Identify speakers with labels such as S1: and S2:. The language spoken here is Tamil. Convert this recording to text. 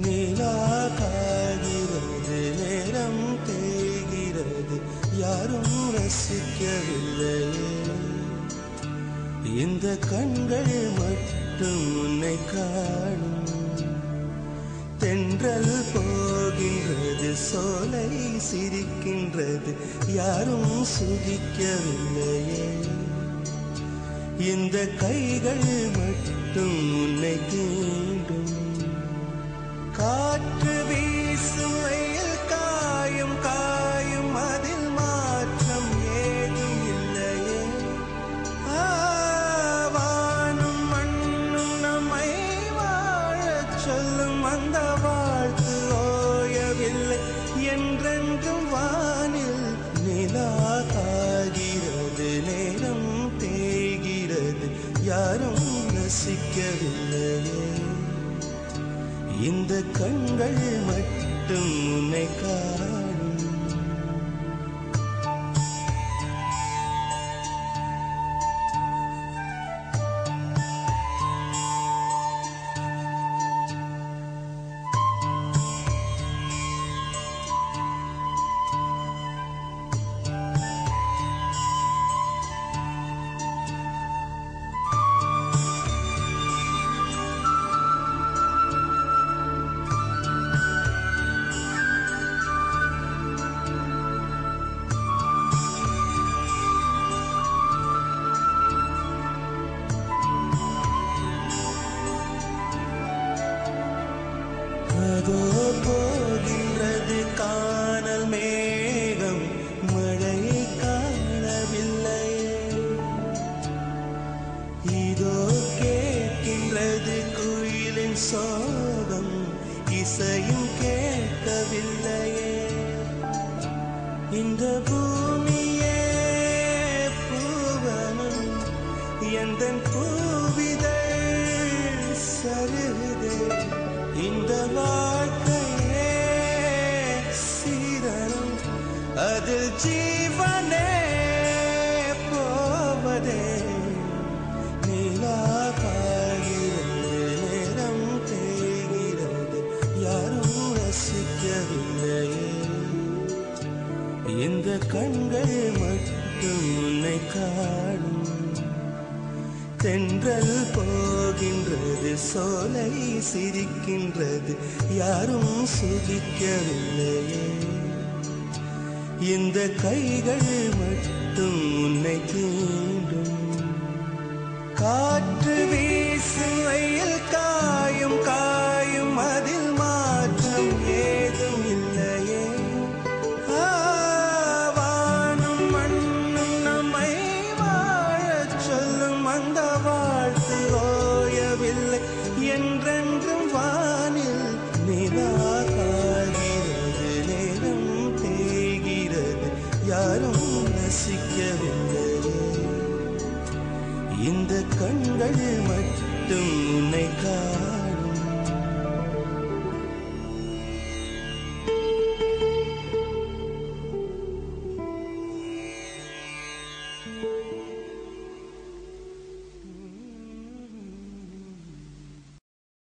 S1: நிலா காய்கிறது, நேரம் தேய்கிறது, யாரும் ரசிக்கவில்லையே. இந்த கண்கள் மட்டும் உன்னை காணும். தென்றல் போகின்றது, சோலை சிரிக்கின்றது, யாரும் சுகிக்கவில்லையே. இந்த கைகள் மட்டும் உன்னை தீண்டும். காற்று வீசும் வெயில் காயும் காயும், அதில் மாற்றம் ஏதும் இல்லையே. வானும் மண்ணும் நம்மை வாழச் சொல்லும், அந்த வாழ்த்து ஓயவில்லை என்றென்றும் வானில். நிலா காய்கிறது, நேரம் தேய்கிறது, யாரும் ரசிக்கவில்லையே. இந்த கண்கள் மட்டும் உன்னை காணும். அதோ போகின்றது காணல் மேகம், மழை காணவில்லை. இதோ கேட்கின்றது குயிலின் சோகம், இசையும் கேட்கவில்லையே. இந்த பூமியே பூவனம், எந்தன் பூவிதழ் சருகுதே. இந்த வாழ்க்கையே சீதனம், அதில் ஜீவனே போவதே. நிலா காய்கிறது, நேரம் தேய்கிறது, யாரும் ரசிக்கவில்லையே. இந்த கண்கள் மட்டும் உன்னை காணும். தென்றல் போகின்றது, சோலை சிரிக்கின்றது, யாரும் சுகிக்கவில்லையே. இந்த கைகள் மட்டும் உன்னை தீண்டும். காற்று வீசும் வெயில் காயும் காயும், அதில் மாற்றம் ஏதும் இல்லையே. வானும் மண்ணும் நம்மை வாழச் சொல்லும், அந்த வாழ்த்து ஓயவில்லை என்றென்றும் வானில். நிலா காய்கிறது, நேரம் தேய்கிறது, யாரும் ரசிக்கவில்லையே. இந்த கண்கள் மட்டும் உன்னை